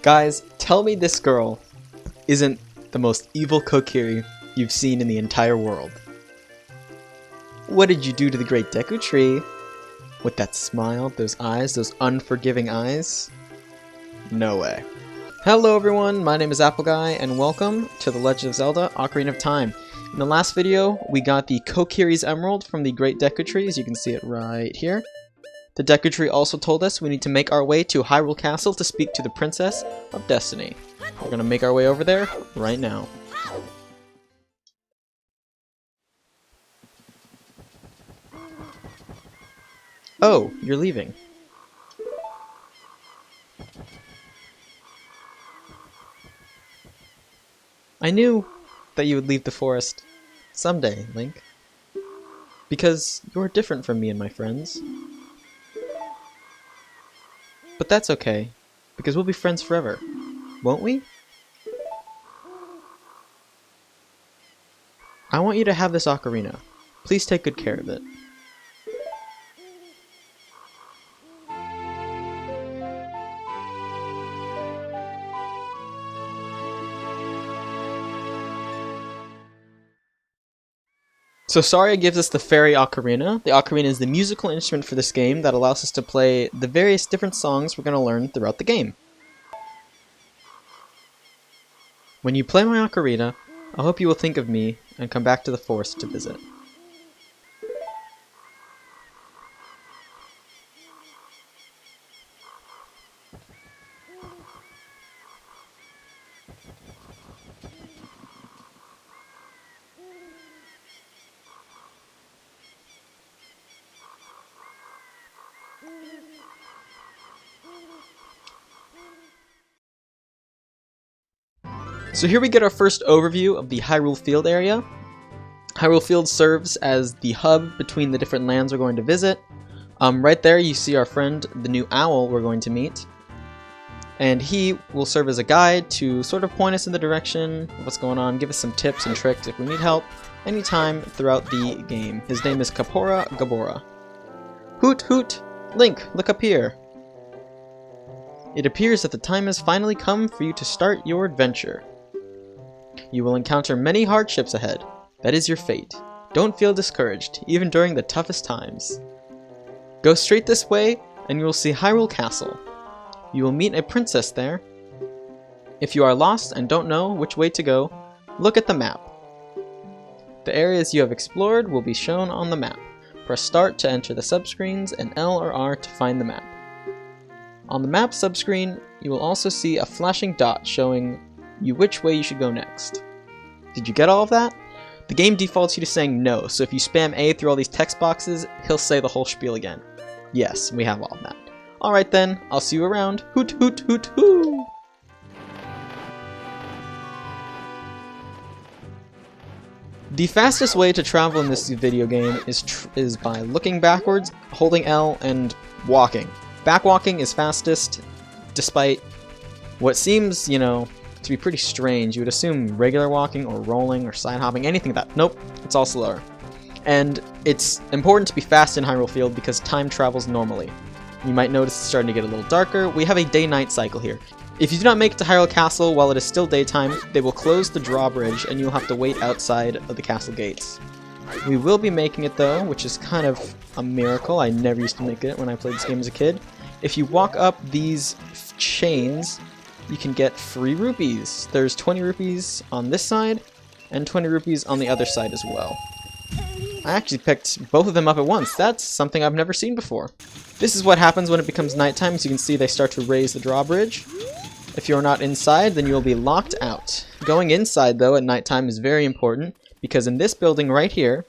Guys, tell me this girl isn't the most evil Kokiri you've seen in the entire world. What did you do to the Great Deku Tree? With that smile, those eyes, those unforgiving eyes? No way. Hello everyone, my name is Apple Guy, and welcome to The Legend of Zelda Ocarina of Time. In the last video, we got the Kokiri's Emerald from the Great Deku Tree, as you can see it right here. The Deku Tree also told us we need to make our way to Hyrule Castle to speak to the Princess of Destiny. We're gonna make our way over there right now. Oh, you're leaving. I knew that you would leave the forest someday, Link. Because you're different from me and my friends. But that's okay, because we'll be friends forever, won't we? I want you to have this ocarina. Please take good care of it. So Saria gives us the Fairy Ocarina. The ocarina is the musical instrument for this game that allows us to play the various different songs we're going to learn throughout the game. When you play my ocarina, I hope you will think of me and come back to the forest to visit. So here we get our first overview of the Hyrule Field area. Hyrule Field serves as the hub between the different lands we're going to visit. Right there you see our friend, the new owl we're going to meet. And he will serve as a guide to sort of point us in the direction of what's going on, give us some tips and tricks if we need help anytime throughout the game. His name is Kapora Gabora. Hoot hoot! Link, look up here! It appears that the time has finally come for you to start your adventure. You will encounter many hardships ahead. That is your fate. Don't feel discouraged, even during the toughest times. Go straight this way, and you will see Hyrule Castle. You will meet a princess there. If you are lost and don't know which way to go, look at the map. The areas you have explored will be shown on the map. Press start to enter the subscreens, and L or R to find the map. On the map subscreen, you will also see a flashing dot showing you which way you should go next. Did you get all of that? The game defaults you to saying no, so if you spam A through all these text boxes, he'll say the whole spiel again. Yes, we have all of that. Alright then, I'll see you around. Hoot hoot hoot hoo! The fastest way to travel in this video game is by looking backwards, holding L, and walking. Backwalking is fastest, despite what seems, to be pretty strange. You would assume regular walking or rolling or side hopping, anything like that. Nope, it's all slower. And it's important to be fast in Hyrule Field because time travels normally. You might notice it's starting to get a little darker. We have a day-night cycle here. If you do not make it to Hyrule Castle while it is still daytime, they will close the drawbridge and you'll have to wait outside of the castle gates. We will be making it though, which is kind of a miracle. I never used to make it when I played this game as a kid. If you walk up these chains, you can get free rupees. There's 20 rupees on this side, and 20 rupees on the other side as well. I actually picked both of them up at once. That's something I've never seen before. This is what happens when it becomes nighttime. As you can see, they start to raise the drawbridge. If you're not inside, then you'll be locked out. Going inside, though, at nighttime is very important, because in this building right here,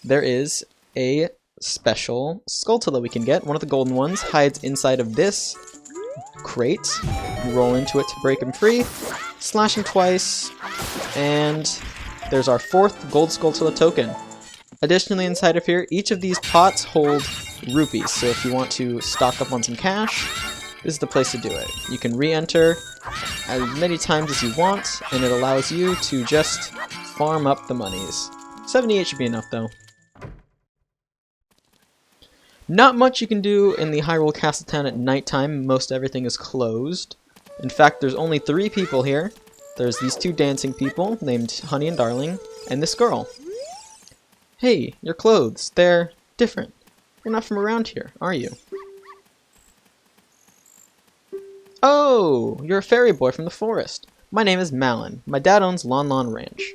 there is a special Skulltula we can get. One of the golden ones hides inside of this crate. You roll into it to break him free, slash him twice, and there's our fourth gold Skulltula token. Additionally, inside of here, each of these pots hold rupees, so if you want to stock up on some cash, this is the place to do it. You can re-enter as many times as you want, and it allows you to just farm up the monies. 78 should be enough, though. Not much you can do in the Hyrule Castle town at nighttime. Most everything is closed. In fact, there's only 3 people here. There's these 2 dancing people named Honey and Darling, and this girl. Hey, your clothes, they're different. You're not from around here, are you? Oh, you're a fairy boy from the forest. My name is Malin. My dad owns Lon Lon Ranch.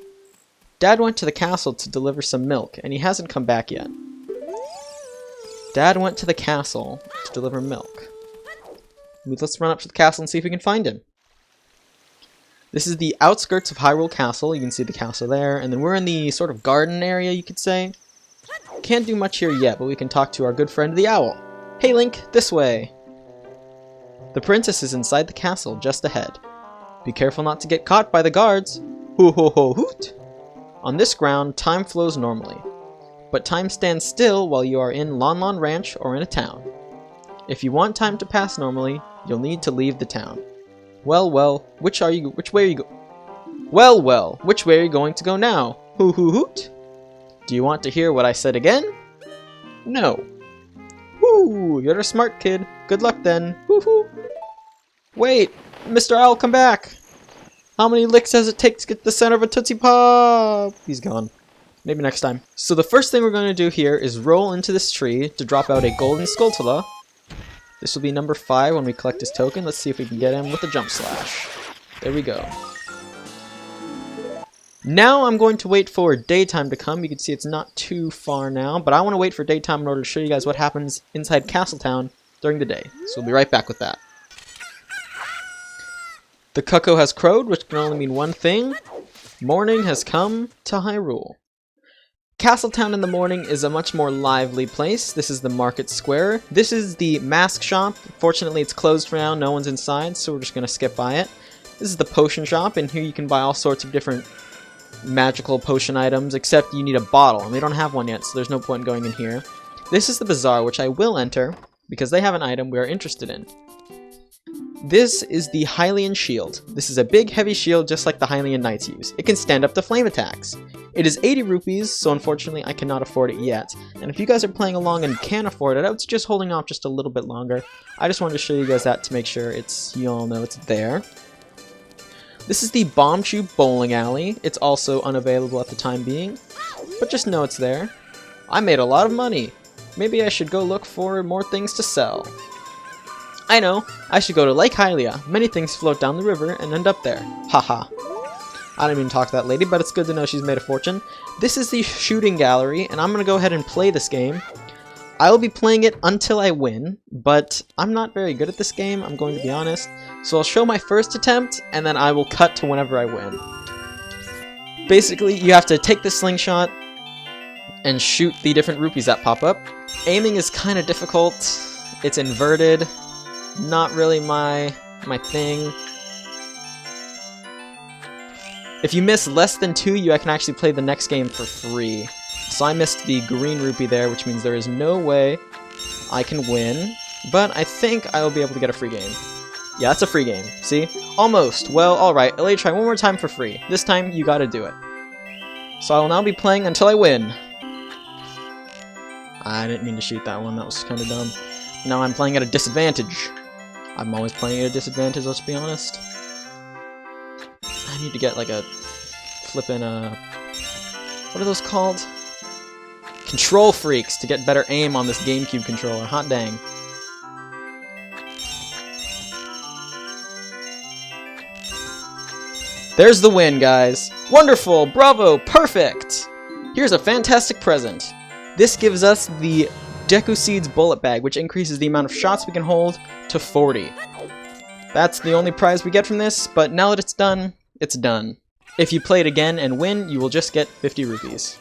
Dad went to the castle to deliver some milk, and he hasn't come back yet. Dad went to the castle to deliver milk. Let's run up to the castle and see if we can find him. This is the outskirts of Hyrule Castle. You can see the castle there, and then we're in the sort of garden area, you could say. Can't do much here yet, but we can talk to our good friend the owl. Hey Link, this way! The princess is inside the castle, just ahead. Be careful not to get caught by the guards. Hoo ho ho hoot! On this ground, time flows normally. But time stands still while you are in Lon Lon Ranch or in a town. If you want time to pass normally, you'll need to leave the town. Well, which way are you going to go now? Hoo hoo hoot! Do you want to hear what I said again? No. Woo, you're a smart kid. Good luck then. Hoo hoo. Wait, Mr. Owl, come back! How many licks does it take to get to the center of a Tootsie Pop? He's gone. Maybe next time. So the first thing we're going to do here is roll into this tree to drop out a golden Skulltula. This will be number 5 when we collect his token. Let's see if we can get him with a jump slash. There we go. Now I'm going to wait for daytime to come. You can see it's not too far now, but I want to wait for daytime in order to show you guys what happens inside Castletown during the day. So we'll be right back with that. The cuckoo has crowed, which can only mean one thing. Morning has come to Hyrule. Castletown in the morning is a much more lively place. This is the market square. This is the mask shop. Fortunately, it's closed for now. No one's inside, so we're just going to skip by it. This is the potion shop, and here you can buy all sorts of different magical potion items, except you need a bottle, and we don't have one yet, so there's no point in going in here. This is the bazaar, which I will enter, because they have an item we are interested in. This is the Hylian shield. This is a big, heavy shield just like the Hylian knights use. It can stand up to flame attacks. It is 80 rupees, so unfortunately I cannot afford it yet. And if you guys are playing along and can afford it, I would suggest holding off just a little bit longer. I just wanted to show you guys that to make sure you all know it's there. This is the Bombchu Bowling Alley. It's also unavailable at the time being, but just know it's there. I made a lot of money. Maybe I should go look for more things to sell. I know, I should go to Lake Hylia. Many things float down the river and end up there. Haha. I didn't even talk to that lady, but it's good to know she's made a fortune. This is the shooting gallery, and I'm going to go ahead and play this game. I will be playing it until I win, but I'm not very good at this game, I'm going to be honest. So I'll show my first attempt, and then I will cut to whenever I win. Basically, you have to take the slingshot and shoot the different rupees that pop up. Aiming is kind of difficult. It's inverted. Not really my thing. If you miss less than 2, you can actually play the next game for free. So I missed the green rupee there, which means there is no way I can win. But I think I will be able to get a free game. Yeah, it's a free game. See? Almost. Well, alright. I'll let you try one more time for free. This time, you gotta do it. So I will now be playing until I win. I didn't mean to shoot that one. That was kind of dumb. Now I'm playing at a disadvantage. I'm always playing at a disadvantage, let's be honest. I need to get like a flippin' what are those called? Control freaks to get better aim on this GameCube controller. Hot dang. There's the win, guys. Wonderful! Bravo! Perfect! Here's a fantastic present. This gives us the Deku Seeds bullet bag, which increases the amount of shots we can hold to 40. That's the only prize we get from this, but now that it's done, it's done. If you play it again and win, you will just get 50 rupees.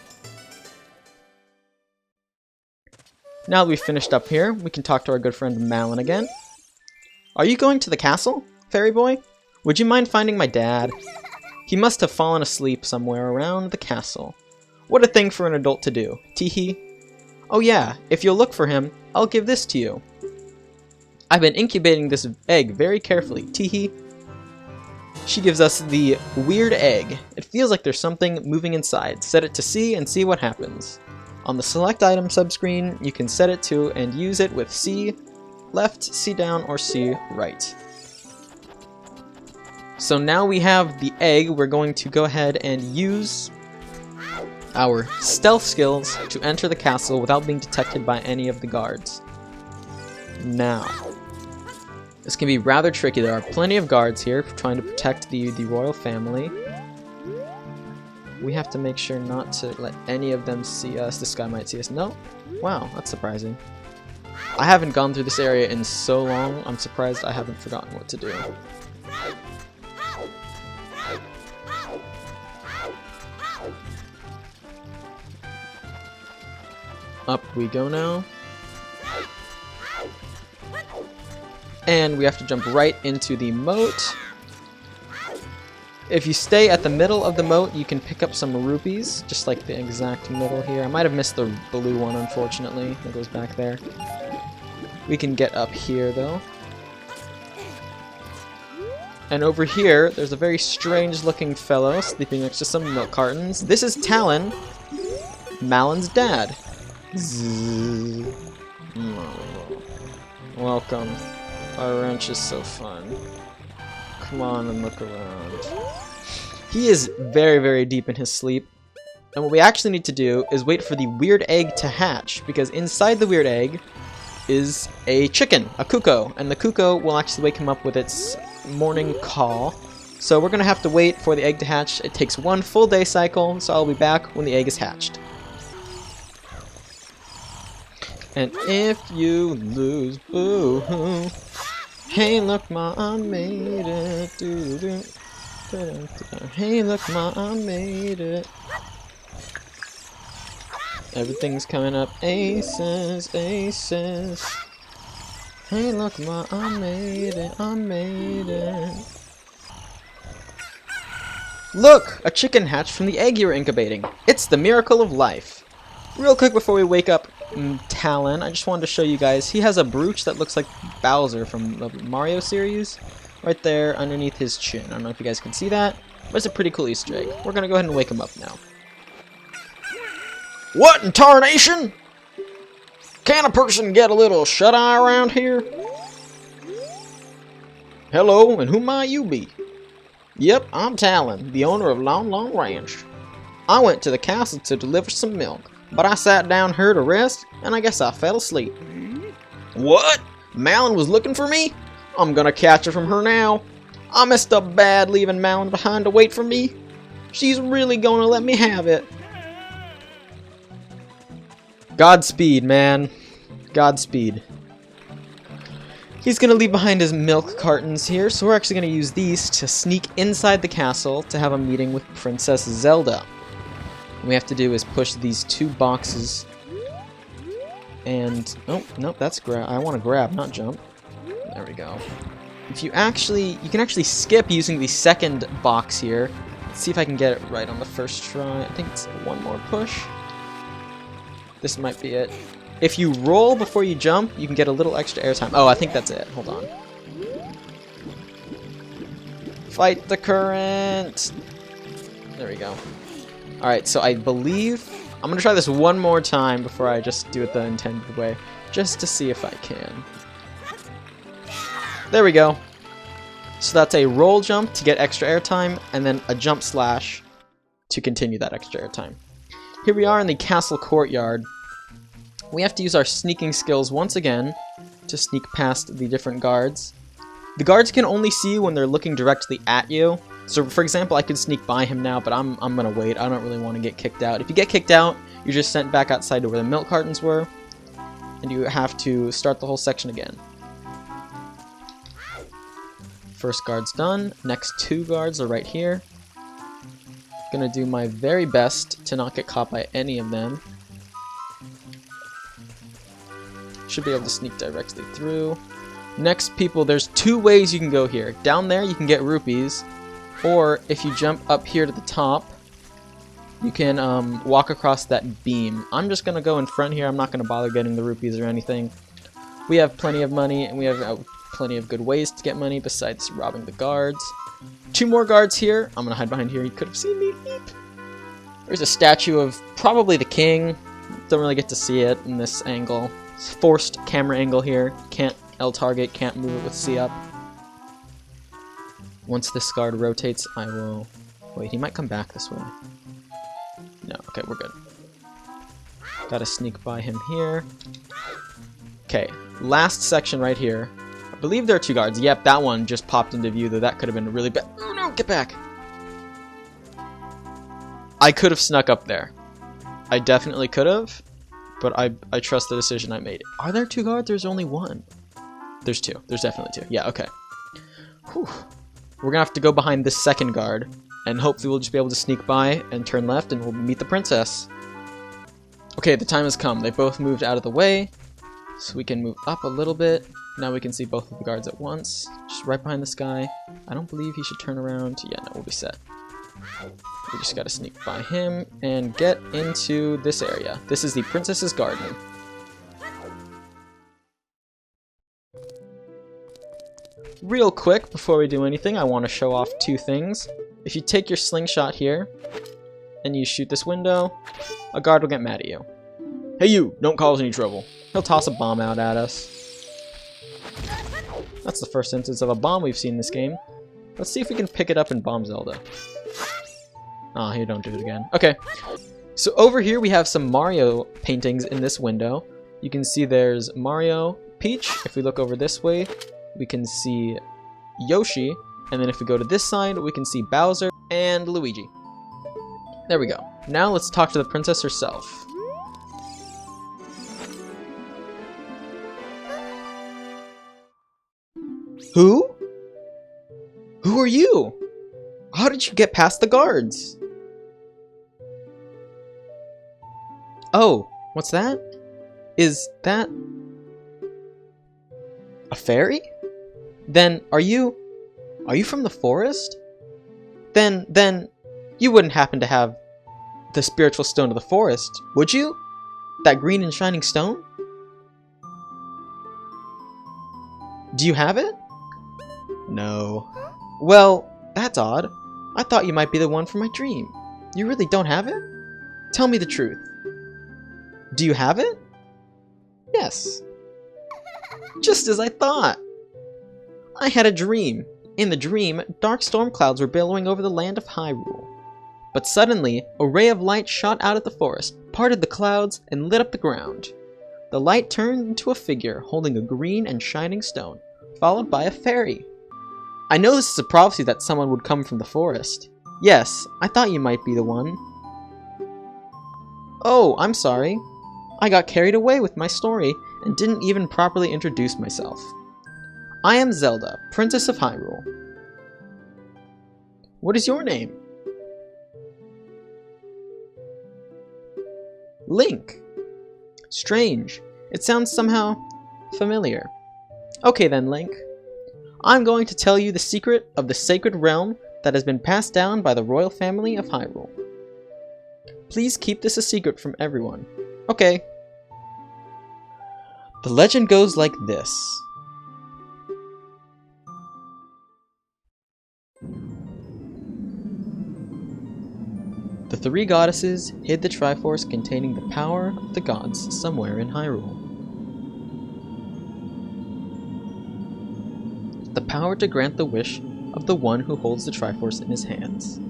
Now that we've finished up here, we can talk to our good friend Malin again. Are you going to the castle, fairy boy? Would you mind finding my dad? He must have fallen asleep somewhere around the castle. What a thing for an adult to do. Teehee. Oh yeah, if you'll look for him, I'll give this to you. I've been incubating this egg very carefully. Teehee. She gives us the weird egg. It feels like there's something moving inside. Set it to C and see what happens. On the select item subscreen, you can set it to and use it with C left, C down, or C right. So now we have the egg, we're going to go ahead and use our stealth skills to enter the castle without being detected by any of the guards. Now, this can be rather tricky. There are plenty of guards here trying to protect the royal family. We have to make sure not to let any of them see us. This guy might see us. No? Wow, that's surprising. I haven't gone through this area in so long, I'm surprised I haven't forgotten what to do. Up we go now. And we have to jump right into the moat. If you stay at the middle of the moat, you can pick up some rupees, just like the exact middle here. I might have missed the blue one, unfortunately. It goes back there. We can get up here, though. And over here, there's a very strange-looking fellow sleeping next to some milk cartons. This is Tallinn, Malon's dad. Welcome. Our ranch is so fun. Come on and look around. He is very, very deep in his sleep. And what we actually need to do is wait for the weird egg to hatch, because inside the weird egg is a chicken, a cuckoo, and the cuckoo will actually wake him up with its morning call. So we're gonna have to wait for the egg to hatch. It takes one full day cycle, so I'll be back when the egg is hatched. And if you lose, boo-hoo. Hey, look, ma, I made it. Doo-doo. Hey, look, ma, I made it. Everything's coming up. Aces, aces. Hey, look, ma, I made it. I made it. Look! A chicken hatched from the egg you were incubating. It's the miracle of life. Real quick before we wake up Tallinn, I just wanted to show you guys, he has a brooch that looks like Bowser from the Mario series, right there underneath his chin. I don't know if you guys can see that, but it's a pretty cool Easter egg. We're gonna go ahead and wake him up now. What in tarnation? Can a person get a little shut-eye around here? Hello, and who might you be? Yep, I'm Tallinn, the owner of Long Long Ranch. I went to the castle to deliver some milk, but I sat down here to rest, and I guess I fell asleep. What? Malon was looking for me? I'm gonna catch her from her now. I messed up bad leaving Malon behind to wait for me. She's really gonna let me have it. Godspeed, man. Godspeed. He's gonna leave behind his milk cartons here, so we're actually gonna use these to sneak inside the castle to have a meeting with Princess Zelda. What we have to do is push these two boxes. And oh, nope, that's grab. I want to grab, not jump. There we go. If you can actually skip using the second box here. Let's see if I can get it right on the first try. I think it's one more push. This might be it. If you roll before you jump, you can get a little extra airtime. Oh, I think that's it. Hold on. Fight the current. There we go. Alright, so I believe I'm gonna try this one more time before I just do it the intended way, just to see if I can. There we go. So that's a roll jump to get extra airtime, and then a jump slash to continue that extra airtime. Here we are in the castle courtyard. We have to use our sneaking skills once again to sneak past the different guards. The guards can only see you when they're looking directly at you. So, for example, I could sneak by him now, but I'm gonna wait. I don't really want to get kicked out. If you get kicked out, you're just sent back outside to where the milk cartons were, and you have to start the whole section again. First guard's done. Next two guards are right here. Gonna do my very best to not get caught by any of them. Should be able to sneak directly through. Next people, there's two ways you can go here. Down there you can get rupees, or if you jump up here to the top, you can walk across that beam. I'm just gonna go in front here. I'm not gonna bother getting the rupees or anything. We have plenty of money, and we have plenty of good ways to get money besides robbing the guards. Two more guards here. I'm gonna hide behind here. You could have seen me. Beep. There's a statue of probably the king. Don't really get to see it in this angle. It's forced camera angle here. Can't L target, can't move it with C up. Once this guard rotates, I will... Wait, he might come back this way. No, okay, we're good. Gotta sneak by him here. Okay, last section right here. I believe there are 2 guards. Yep, that one just popped into view, though that could have been really bad. Oh no, get back! I could have snuck up there. I definitely could have, but I trust the decision I made. Are there 2 guards? There's only 1. There's 2. There's definitely 2. Yeah, okay. Whew. We're gonna have to go behind this second guard, and hopefully we'll just be able to sneak by and turn left and we'll meet the princess. Okay, the time has come. They both moved out of the way, so we can move up a little bit. Now we can see both of the guards at once. Just right behind this guy. I don't believe he should turn around. Yeah, no, we'll be set. We just gotta sneak by him and get into this area. This is the princess's garden. Real quick, before we do anything, I want to show off 2 things. If you take your slingshot here, and you shoot this window, a guard will get mad at you. Hey you, don't cause any trouble. He'll toss a bomb out at us. That's the first instance of a bomb we've seen in this game. Let's see if we can pick it up in Bomb Zelda. Ah, here, don't do it again. Okay, so over here we have some Mario paintings in this window. You can see there's Mario, Peach. If we look over this way, we can see Yoshi, and then if we go to this side, we can see Bowser and Luigi. There we go. Now let's talk to the princess herself. Who? Who are you? How did you get past the guards? Oh, what's that? Is that a fairy? Then are you from the forest? Then you wouldn't happen to have the spiritual stone of the forest, would you? That green and shining stone? Do you have it? No. Well, that's odd. I thought you might be the one from my dream. You really don't have it? Tell me the truth. Do you have it? Yes. Just as I thought. I had a dream. In the dream, dark storm clouds were billowing over the land of Hyrule. But suddenly, a ray of light shot out of the forest, parted the clouds, and lit up the ground. The light turned into a figure holding a green and shining stone, followed by a fairy. I know this is a prophecy that someone would come from the forest. Yes, I thought you might be the one. Oh, I'm sorry. I got carried away with my story and didn't even properly introduce myself. I am Zelda, Princess of Hyrule. What is your name? Link. Strange. It sounds somehow familiar. Okay then, Link. I'm going to tell you the secret of the sacred realm that has been passed down by the royal family of Hyrule. Please keep this a secret from everyone. Okay. The legend goes like this. The 3 goddesses hid the Triforce containing the power of the gods somewhere in Hyrule. The power to grant the wish of the one who holds the Triforce in his hands.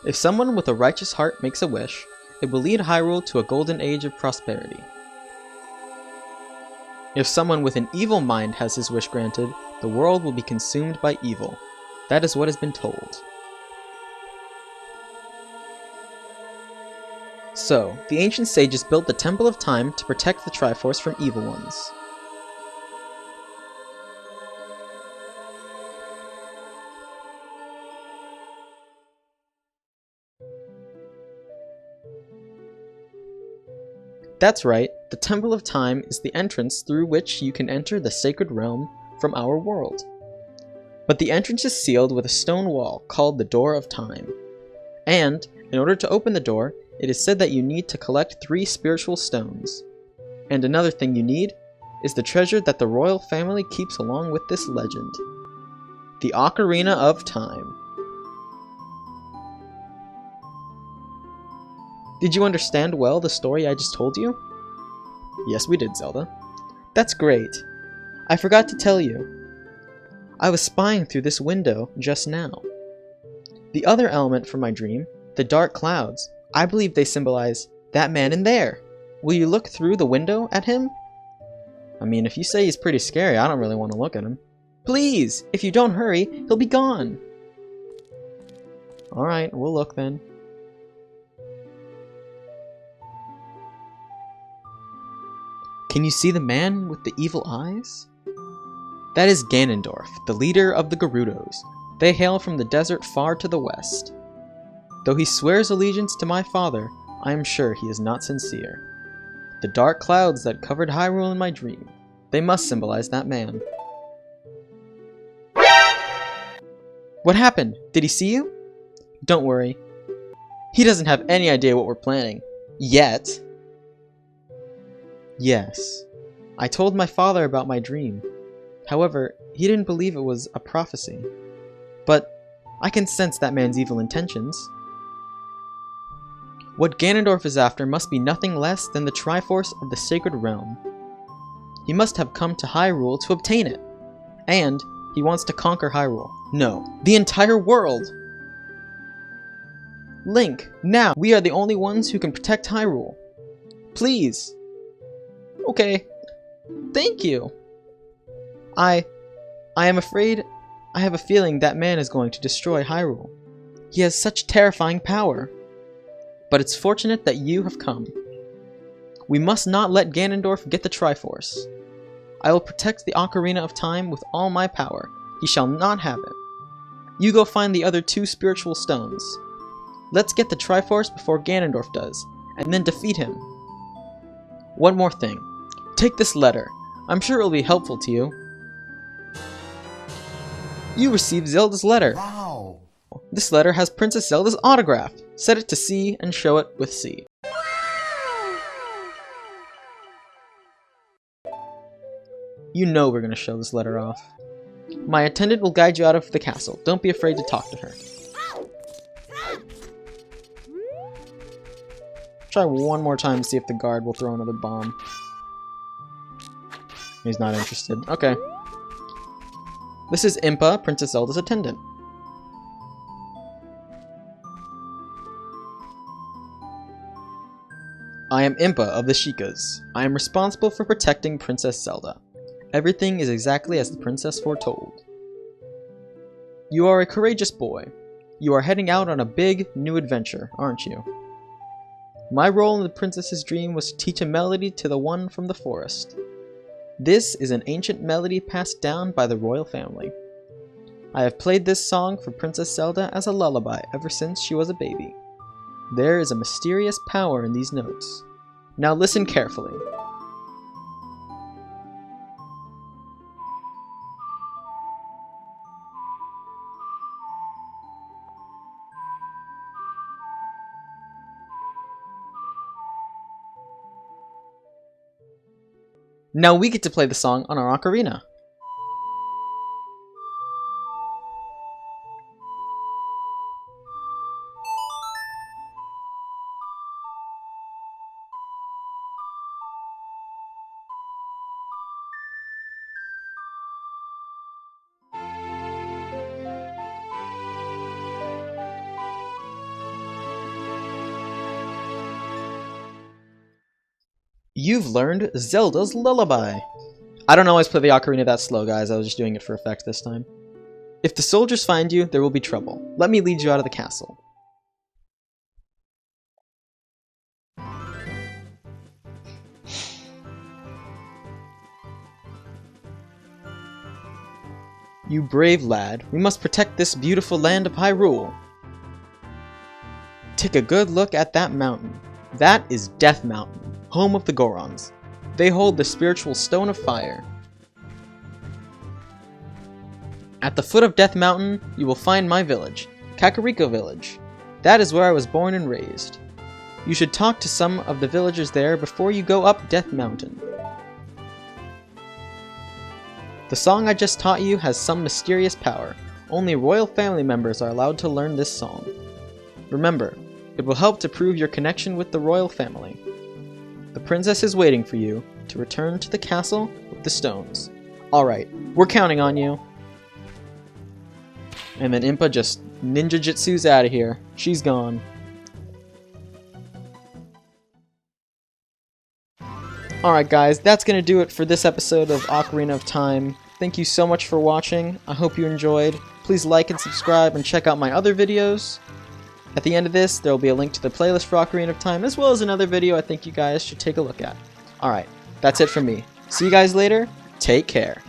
If someone with a righteous heart makes a wish, it will lead Hyrule to a golden age of prosperity. If someone with an evil mind has his wish granted, the world will be consumed by evil. That is what has been told. So, the ancient sages built the Temple of Time to protect the Triforce from evil ones. That's right, the Temple of Time is the entrance through which you can enter the sacred realm from our world. But the entrance is sealed with a stone wall called the Door of Time. And, in order to open the door, it is said that you need to collect 3 spiritual stones. And another thing you need is the treasure that the royal family keeps along with this legend. The Ocarina of Time. Did you understand well the story I just told you? Yes, we did, Zelda. That's great. I forgot to tell you. I was spying through this window just now. The other element from my dream, the dark clouds, I believe they symbolize that man in there. Will you look through the window at him? I mean, if you say he's pretty scary, I don't really want to look at him. Please! If you don't hurry, he'll be gone! Alright, we'll look then. Can you see the man with the evil eyes? That is Ganondorf, the leader of the Gerudos. They hail from the desert far to the west. Though he swears allegiance to my father, I am sure he is not sincere. The dark clouds that covered Hyrule in my dream, they must symbolize that man. What happened? Did he see you? Don't worry. He doesn't have any idea what we're planning. Yet. Yes. I told my father about my dream. However, he didn't believe it was a prophecy. But I can sense that man's evil intentions. What Ganondorf is after must be nothing less than the Triforce of the Sacred Realm. He must have come to Hyrule to obtain it. And he wants to conquer Hyrule. No, the entire world! Link, now! We are the only ones who can protect Hyrule. Please! Okay. Thank you! I am afraid I have a feeling that man is going to destroy Hyrule. He has such terrifying power. But it's fortunate that you have come. We must not let Ganondorf get the Triforce. I will protect the Ocarina of Time with all my power. He shall not have it. You go find the other 2 spiritual stones. Let's get the Triforce before Ganondorf does, and then defeat him. One more thing. Take this letter. I'm sure it will be helpful to you. You received Zelda's letter. Wow. This letter has Princess Zelda's autograph. Set it to C and show it with C. You know we're going to show this letter off. My attendant will guide you out of the castle. Don't be afraid to talk to her. Try one more time to see if the guard will throw another bomb. He's not interested. Okay. This is Impa, Princess Zelda's attendant. I am Impa of the Sheikahs. I am responsible for protecting Princess Zelda. Everything is exactly as the princess foretold. You are a courageous boy. You are heading out on a big, new adventure, aren't you? My role in the princess's dream was to teach a melody to the one from the forest. This is an ancient melody passed down by the royal family. I have played this song for Princess Zelda as a lullaby ever since she was a baby. There is a mysterious power in these notes. Now listen carefully. Now we get to play the song on our ocarina. You've learned Zelda's Lullaby. I don't always play the ocarina that slow, guys. I was just doing it for effect this time. If the soldiers find you, there will be trouble. Let me lead you out of the castle. You brave lad, we must protect this beautiful land of Hyrule. Take a good look at that mountain. That is Death Mountain, home of the Gorons. They hold the spiritual Stone of Fire. At the foot of Death Mountain, you will find my village, Kakariko Village. That is where I was born and raised. You should talk to some of the villagers there before you go up Death Mountain. The song I just taught you has some mysterious power. Only royal family members are allowed to learn this song. Remember, it will help to prove your connection with the royal family. The princess is waiting for you to return to the castle with the stones. Alright, we're counting on you. And then Impa just ninja jitsu's out of here. She's gone. Alright guys, that's gonna do it for this episode of Ocarina of Time. Thank you so much for watching. I hope you enjoyed. Please like and subscribe and check out my other videos. At the end of this, there will be a link to the playlist for Ocarina of Time, as well as another video I think you guys should take a look at. Alright, that's it from me. See you guys later. Take care.